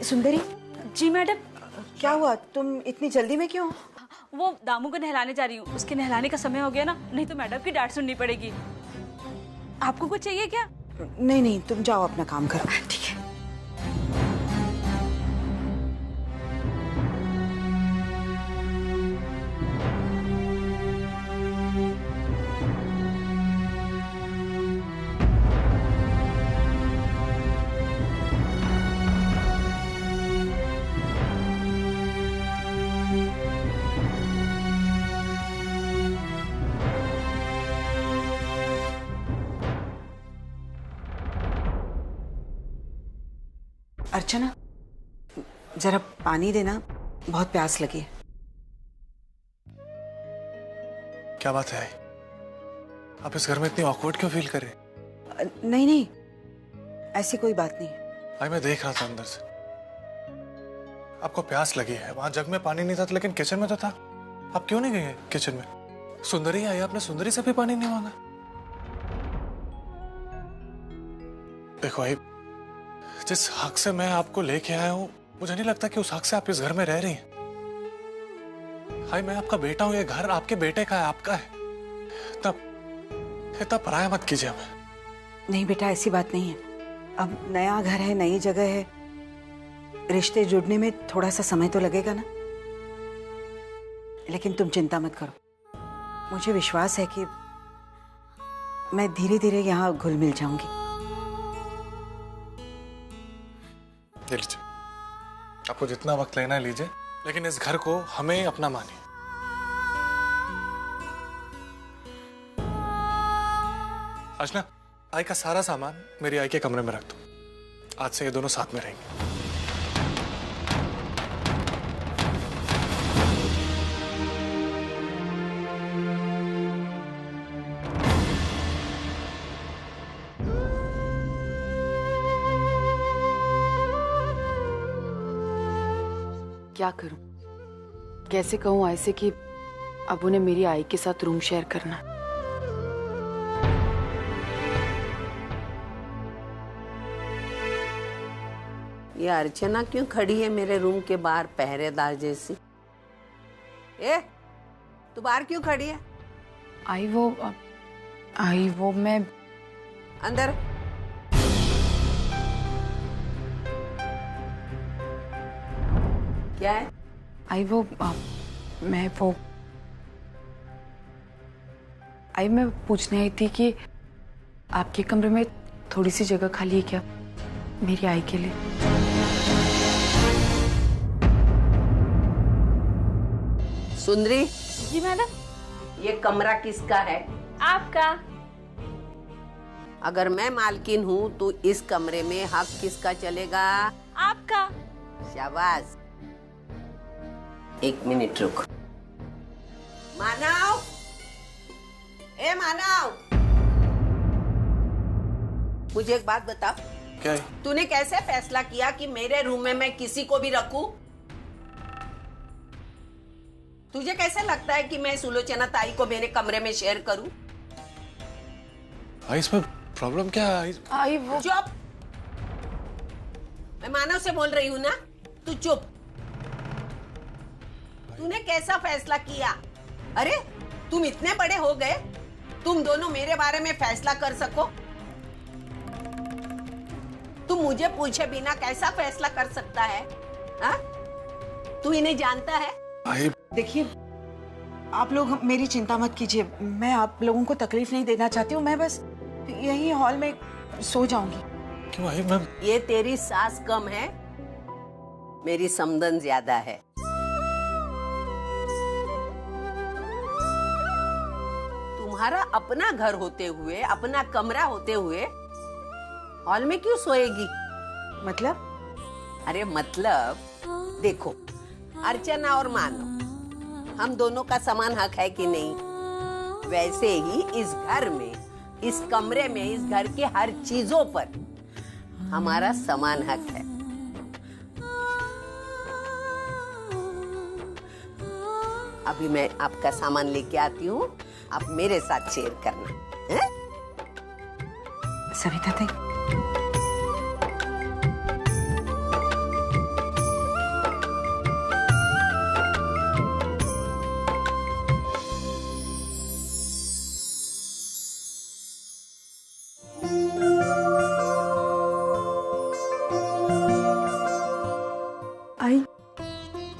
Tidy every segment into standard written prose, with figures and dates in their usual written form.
सुंदरी। जी madam. क्या हुआ, तुम इतनी जल्दी में क्यों? वो दामू को नहलाने जा रही हूँ, उसके नहलाने का समय हो गया ना, नहीं तो मैडम की डांट सुननी पड़ेगी। आपको कुछ चाहिए क्या? नहीं नहीं, तुम जाओ अपना काम करो। ठीक है। अर्चना, जरा पानी देना, बहुत प्यास लगी है। क्या बात है? आप इस घर में इतनी ऑकवर्ड क्यों फील कर रहे? नहीं नहीं, ऐसी कोई बात नहीं। भाई मैं देख रहा था अंदर से, आपको प्यास लगी है। वहां जग में पानी नहीं था, लेकिन किचन में तो था। आप क्यों नहीं गए किचन में? सुंदरी आई, आपने सुंदरी से भी पानी नहीं मांगा? देखो भाई, जिस हक से मैं आपको लेके आया हूं, मुझे नहीं लगता कि उस हक से आप इस घर में रह रही हैं। भाई मैं आपका बेटा हूं, ये घर आपके बेटे का है, आपका है। इतना पराया मत कीजिए हमें। नहीं बेटा, ऐसी बात नहीं है। अब नया घर है, नई जगह है, रिश्ते जुड़ने में थोड़ा सा समय तो लगेगा ना। लेकिन तुम चिंता मत करो, मुझे विश्वास है कि मैं धीरे धीरे यहाँ घुल मिल जाऊंगी। लीजिए, आपको जितना वक्त लेना है लीजिए, लेकिन इस घर को हमें अपना मानिए। अर्चना, आई का सारा सामान मेरी आई के कमरे में रख दो। आज से ये दोनों साथ में रहेंगे। क्या करूं, कैसे कहूं आई से कि अब उन्हें मेरी आई के साथ रूम शेयर करना। ये अर्चना क्यों खड़ी है मेरे रूम के बाहर पहरेदार जैसी? तू बाहर क्यों खड़ी है? आई वो मैं अंदर। क्या है? मैं पूछने आई थी कि आपके कमरे में थोड़ी सी जगह खाली है क्या मेरी आई के लिए? सुंदरी। जी मैडम। ये कमरा किसका है? आपका। अगर मैं मालकिन हूँ तो इस कमरे में हक किसका चलेगा? आपका। शाबाश। एक मिनट रुक। मानव, मानव, मुझे एक बात बता। क्या है? तूने कैसे फैसला किया कि मेरे रूम में मैं किसी को भी रखूं? तुझे कैसे लगता है कि मैं सुलोचना ताई को मेरे कमरे में शेयर करूं? इसमें प्रॉब्लम क्या है? चुप। मैं मानव से बोल रही हूँ ना, तू चुप। तूने कैसा फैसला किया? अरे तुम इतने बड़े हो गए, तुम दोनों मेरे बारे में फैसला कर सको? तुम मुझे पूछे बिना कैसा फैसला कर सकता है? हा? तू इन्हें जानता है? देखिए, आप लोग मेरी चिंता मत कीजिए, मैं आप लोगों को तकलीफ नहीं देना चाहती हूँ। मैं बस यही हॉल में सो जाऊंगी। क्यों आई मैम? ये तेरी सास कम है, मेरी समदन ज्यादा है। तुम्हारा अपना घर होते हुए, अपना कमरा होते हुए हॉल में क्यों सोएगी? मतलब? अरे मतलब देखो, अर्चना और मानव, हम दोनों का समान हक है कि नहीं? वैसे ही इस घर में, इस कमरे में, इस घर के हर चीजों पर हमारा समान हक है। अभी मैं आपका सामान लेके आती हूँ, आप मेरे साथ शेयर करना है? सविता ताई,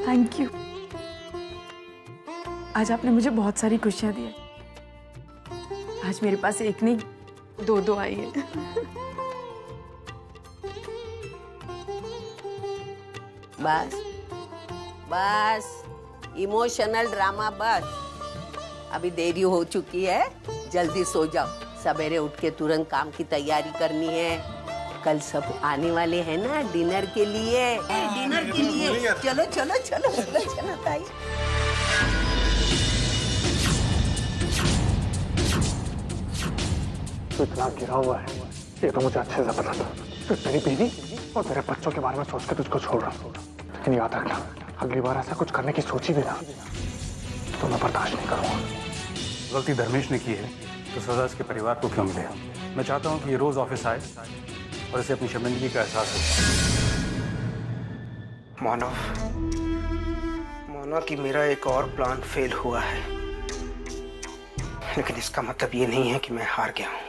थैंक यू। आज आपने मुझे बहुत सारी खुशियां दी है। आज मेरे पास एक नहीं दो आई है। बस बस इमोशनल ड्रामा बस। अभी देरी हो चुकी है, जल्दी सो जाओ। सवेरे उठ के तुरंत काम की तैयारी करनी है। कल सब आने वाले हैं ना डिनर के लिए। डिनर के लिए चलो चलो चलो चलो चलो ताई। तो इतना गिरा हुआ है ये तो मुझे अच्छे से पता था। सिर्फ मेरी बीवी और मेरे बच्चों के बारे में सोच के तुझको छोड़ रहा हूँ, लेकिन याद रखना अगली बार ऐसा कुछ करने की सोची भी ना तो मैं बर्दाश्त नहीं करूँगा। गलती धर्मेश ने की है तो सजा इसके परिवार को क्यों मिले? मैं चाहता हूँ कि ये रोज ऑफिस आए और इसे अपनी शर्मिंदगी का एहसास हो। मानो कि मेरा एक और प्लान फेल हुआ है, लेकिन इसका मतलब ये नहीं है कि मैं हार गया हूँ।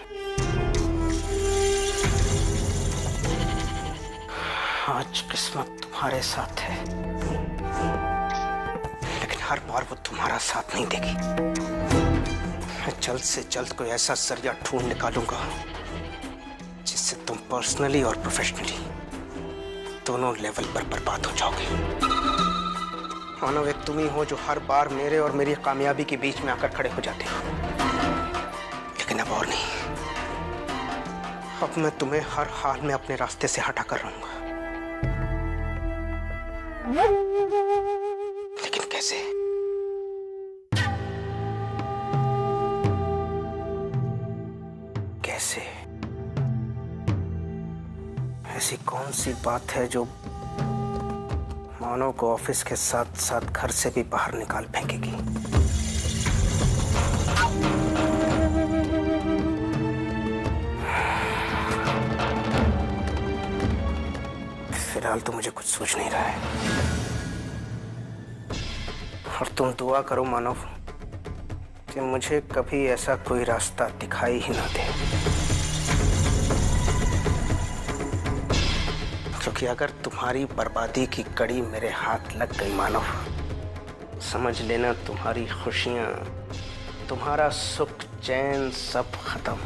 आज किस्मत तुम्हारे साथ है, लेकिन हर बार वो तुम्हारा साथ नहीं देगी। मैं जल्द से जल्द कोई ऐसा जरिया ढूंढ निकालूंगा जिससे तुम पर्सनली और प्रोफेशनली दोनों लेवल पर बर्बाद हो जाओगे। मानो एक तुम ही हो जो हर बार मेरे और मेरी कामयाबी के बीच में आकर खड़े हो जाते हो, लेकिन अब और नहीं। अब मैं तुम्हें हर हाल में अपने रास्ते से हटा कर रहूंगा, लेकिन कैसे? कैसे? ऐसी कौन सी बात है जो मानव को ऑफिस के साथ साथ घर से भी बाहर निकाल फेंकेगी? फिलहाल तो मुझे कुछ सोच नहीं रहा है, और तुम दुआ करो मानव कि मुझे कभी ऐसा कोई रास्ता दिखाई ही ना दे, क्योंकि अगर तुम्हारी बर्बादी की कड़ी मेरे हाथ लग गई मानव, समझ लेना तुम्हारी खुशियां, तुम्हारा सुख चैन सब खत्म।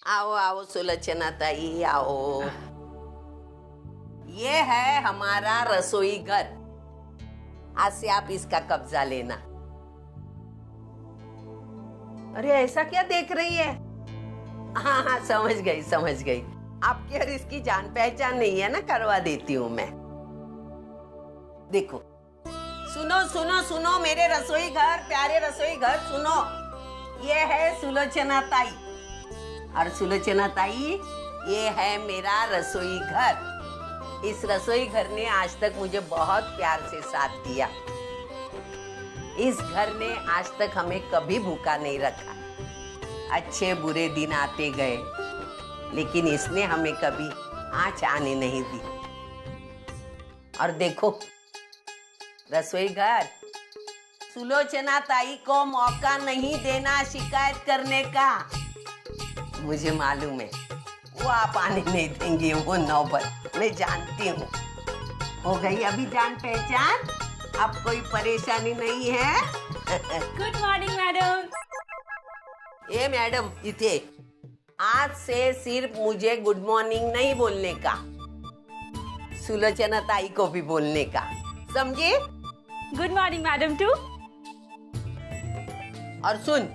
आओ आओ सुलोचना ताई आओ। ये है हमारा रसोई घर। आज से आप इसका कब्जा लेना। अरे ऐसा क्या देख रही है? हाँ हाँ समझ गई समझ गई। आपके और इसकी जान पहचान नहीं है ना, करवा देती हूँ मैं। देखो सुनो सुनो सुनो मेरे रसोई घर, प्यारे रसोई घर सुनो। ये है सुलोचना ताई, और सुलोचना ताई ये है मेरा रसोई घर। इस रसोई घर ने आज तक मुझे बहुत प्यार से साथ दिया। इस घर ने आज तक हमें कभी भूखा नहीं रखा। अच्छे बुरे दिन आते गए, लेकिन इसने हमें कभी आँच आने नहीं दी। और देखो रसोई घर, सुलोचना ताई को मौका नहीं देना शिकायत करने का। मुझे मालूम है वो आप आने नहीं देंगे वो नौबत, मैं जानती हूँ। हो गई अभी जान पहचान, अब कोई परेशानी नहीं है। Good morning madam. ये मैडम इथे आज से सिर्फ मुझे गुड मॉर्निंग नहीं बोलने का, सुलोचना ताई को भी बोलने का, समझे? Good morning madam too. और सुन,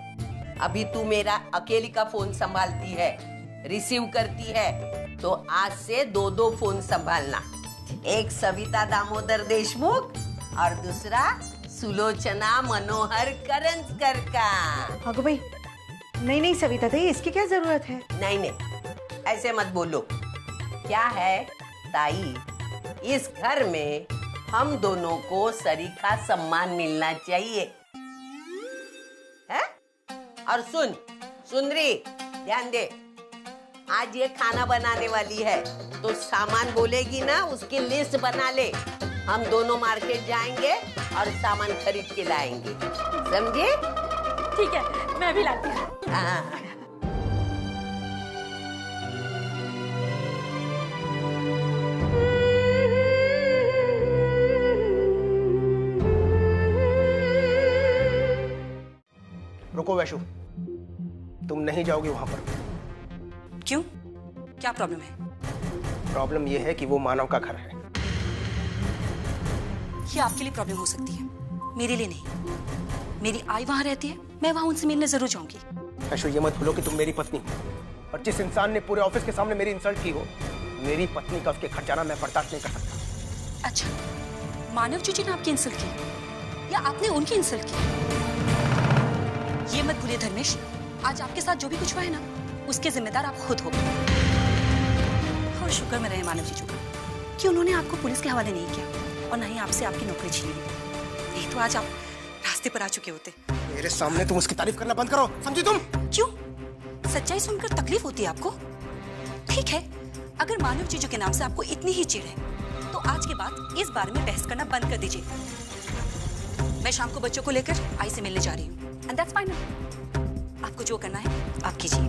अभी तू मेरा अकेली का फोन संभालती है, रिसीव करती है, तो आज से 2 फोन संभालना। एक सविता दामोदर देशमुख और दूसरा सुलोचना मनोहर करंजकर का। अगो भाई, नहीं सविता ताई, इसकी क्या जरूरत है? नहीं ऐसे मत बोलो। क्या है ताई, इस घर में हम दोनों को सरीखा सम्मान मिलना चाहिए, है? और सुन रही, ध्यान दे, आज ये खाना बनाने वाली है, तो सामान बोलेगी ना उसकी लिस्ट बना ले। हम दोनों मार्केट जाएंगे और सामान खरीद के लाएंगे, समझे? ठीक है, मैं भी लाती हूँ। हाँ। रुको वैशु, तुम नहीं जाओगी वहां पर। क्यों? क्या प्रॉब्लम है? प्रॉब्लम यह है कि वो मानव का घर है। ये आपके लिए प्रॉब्लम हो सकती है, मेरे लिए नहीं। मेरी आई वहां रहती है, मैं वहां उनसे मिलने जरूर जाऊंगी। वैशु, ये मत भूलो कि तुम मेरी पत्नी हो, और जिस इंसान ने पूरे ऑफिस के सामने मेरी इंसल्ट की हो, मेरी पत्नी का उसके घर जाना मैं बर्दाश्त नहीं कर सकता। अच्छा, मानव जीजू ने आपकी इंसल्ट की या आपने उनकी इंसल्ट की? ये मत भूलिए धर्मेश, आज आपके साथ जो भी कुछ हुआ है ना, उसके जिम्मेदार आप खुद हो। और शुक्र में रहे मानव जीजू का कि उन्होंने आपको पुलिस के हवाले नहीं किया और ना ही आपसे आपकी नौकरी छीन ली। नहीं तो आज आप रास्ते पर आ चुके होते। मेरे सामने तुम उसकी तारीफ करना बंद करो, समझी तुम? क्यों? सच्चाई सुनकर तकलीफ होती है आपको? ठीक है, अगर मानव जीजू के नाम से आपको इतनी ही चिढ़ है, तो आज के बाद इस बारे में बहस करना बंद कर दीजिए। मैं शाम को बच्चों को लेकर आई से मिलने जा रही हूँ, एंड दैट्स फाइनल। आपको जो करना है आप कीजिए।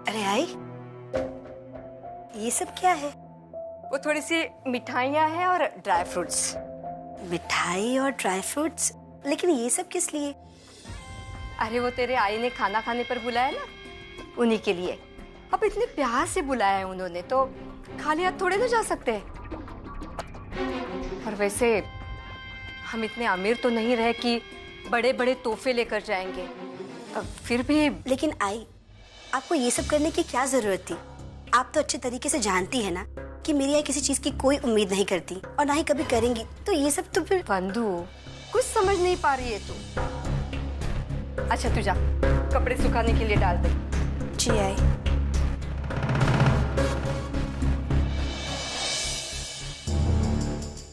अरे आई, ये सब क्या है? वो थोड़ी सी मिठाइयाँ हैं और ड्राई फ्रूट्स। मिठाई और ड्राई फ्रूट्स? लेकिन ये सब किस लिए? अरे वो तेरे आई ने खाना खाने पर बुलाया ना, उन्हीं के लिए। अब इतने प्यार से बुलाया है उन्होंने, तो खाली हाथ थोड़े ना जा सकते हैं। और वैसे हम इतने अमीर तो नहीं रहे कि बड़े बड़े तोहफे लेकर जाएंगे। अब फिर भी। लेकिन आई, आपको ये सब करने की क्या जरूरत थी? आप तो अच्छे तरीके से जानती है ना कि मेरी आई किसी चीज की कोई उम्मीद नहीं करती और ना ही कभी करेंगी, तो ये सब तो फिर। बंधु, कुछ समझ नहीं पा रही है तू। अच्छा तू जा, कपड़े सुखाने के लिए डाल दे। जी आई।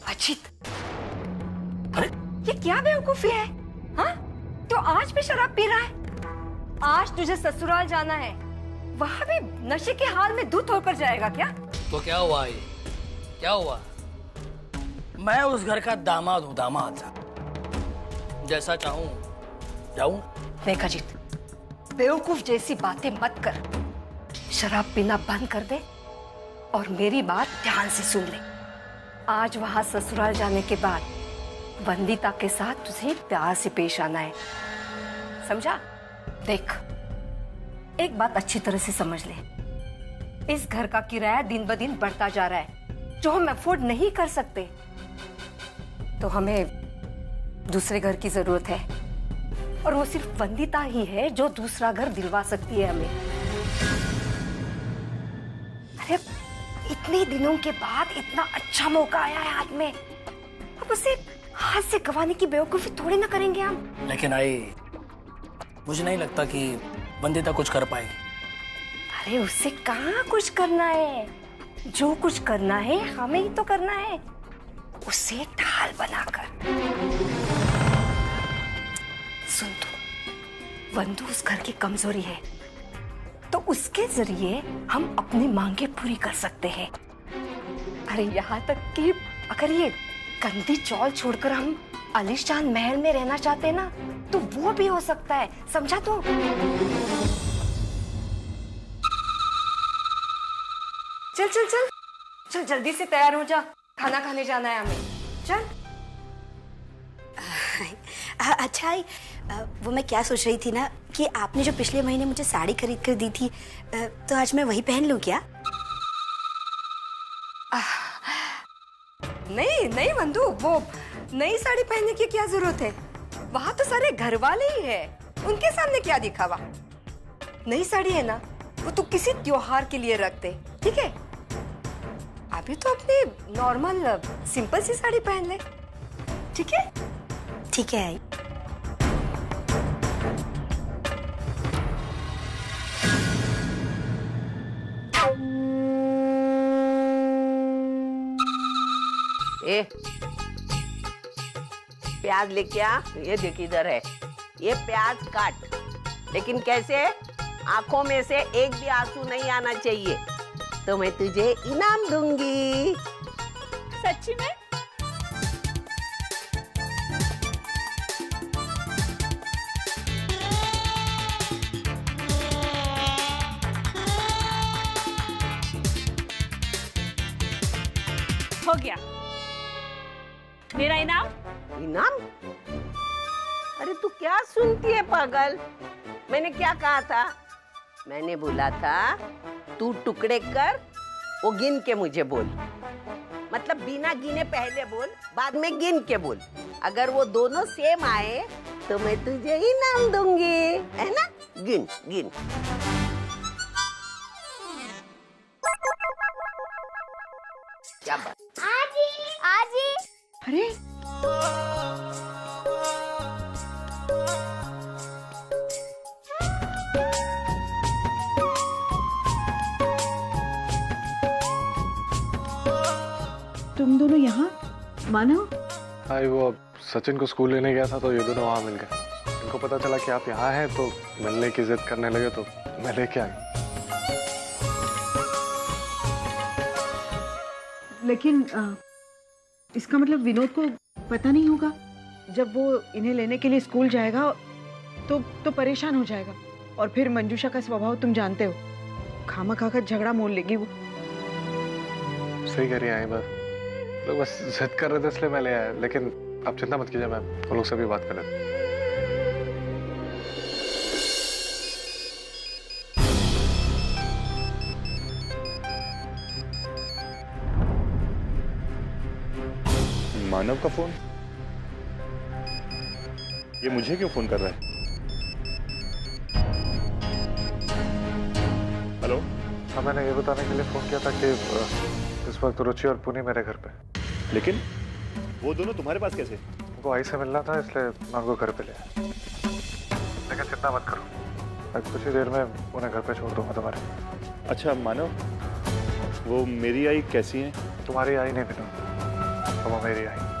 अचित, अरे ये क्या बेवकूफी है? हाँ, तो आज भी शराब पी रहा है? आज तुझे ससुराल जाना है, वहाँ भी नशे के हाल में धुत होकर जाएगा क्या? तो क्या हुआ ये? क्या हुआ? मैं उस घर का दामाद हूँ, दामाद। जैसा चाहूँ जाऊँ। देख अजीत, बेवकूफ जैसी बातें मत कर। शराब पीना बंद कर दे और मेरी बात ध्यान से सुन ले। आज वहां ससुराल जाने के बाद वंदिता के साथ तुझे प्यार से पेश आना है, समझा? देख, एक बात अच्छी तरह से समझ ले, इस घर का किराया दिन ब दिन बढ़ता जा रहा है, जो हम अफोर्ड नहीं कर सकते। तो हमें दूसरे घर की जरूरत है, और वो सिर्फ वंदिता ही है जो दूसरा घर दिलवा सकती है हमें। अरे इतने दिनों के बाद इतना अच्छा मौका आया है हाथ में, अब उसे हाथ से गंवाने की बेवकूफी थोड़ी ना करेंगे हम। लेकिन आई, मुझे नहीं लगता कि वंदिता कुछ कर पाएगी। अरे उससे कहाँ कुछ करना है? जो कुछ करना है हमें ही तो करना है, उसे ढाल बनाकर। सुन तू, बंधु उस घर की कमजोरी है, तो उसके जरिए हम अपनी मांगे पूरी कर सकते हैं। अरे यहाँ तक कि अगर ये गंदी चौल छोड़कर हम आलीशान महल में रहना चाहते हैं ना, तो वो भी हो सकता है, समझा तू? चल चल चल चल, जल्दी से तैयार हो जा, खाना खाने जाना है हमें। चल। अच्छा आई, वो मैं क्या सोच रही थी ना कि आपने जो पिछले महीने मुझे साड़ी खरीद कर दी थी, तो आज मैं वही पहन लूं क्या? नहीं नहीं बंधु, वो नई साड़ी पहनने की क्या जरूरत है? वहां तो सारे घर वाले ही है, उनके सामने क्या दिखावा? नई साड़ी है ना, वो तो किसी त्योहार के लिए रखते, ठीक है? अभी तो अपनी नॉर्मल सिंपल सी साड़ी पहन ले, ठीक है? ठीक है आई। ए, प्याज लेके आ, ये देख इधर है। ये प्याज काट, लेकिन कैसे? आंखों में से एक भी आंसू नहीं आना चाहिए, तो मैं तुझे इनाम दूंगी। सच्ची में? मेरा इनाम। इनाम? अरे तू क्या सुनती है पागल? मैंने क्या कहा था? मैंने बोला था तू टुकड़े कर, वो गिन के मुझे बोल। मतलब बिना गिने पहले बोल, बाद में गिन के बोल। अगर वो दोनों सेम आए तो मैं तुझे इनाम दूंगी, है ना? गिन गिन। क्या बात? आजी आजी। अरे तुम दोनों यहाँ? मानव? हाँ, वो सचिन को स्कूल लेने गया था तो ये दोनों वहाँ मिल गए। इनको पता चला कि आप यहाँ हैं तो मिलने की जिद करने लगे तो मैं लेके आ गया। लेकिन इसका मतलब विनोद को पता नहीं होगा? जब वो इन्हें लेने के लिए स्कूल जाएगा तो परेशान हो जाएगा। और फिर मंजूषा का स्वभाव तुम जानते हो, खामा खाकर झगड़ा मोल लेगी वो। सही कह रही हैं बस, लोग बस जिद कर रहे थे इसलिए मैं ले आया। लेकिन आप चिंता मत कीजिए, मैं उन लोग से भी बात कर लेता हूँ। मानव का फोन? ये मुझे क्यों फोन कर रहा है? हेलो? हाँ, मैंने ये बताने के लिए फोन किया था कि इस वक्त रुचि और पुनी मेरे घर पे। लेकिन वो दोनों तुम्हारे पास कैसे? उनको आई से मिलना था इसलिए मैं उनको घर पे ले आया। लेकिन चिंता मत करो, मैं कुछ ही देर में उन्हें घर पे छोड़ दूंगा तुम्हारे। अच्छा मानव, वो मेरी आई कैसी है? तुम्हारी आई नहीं विनोद, वो मेरी आई।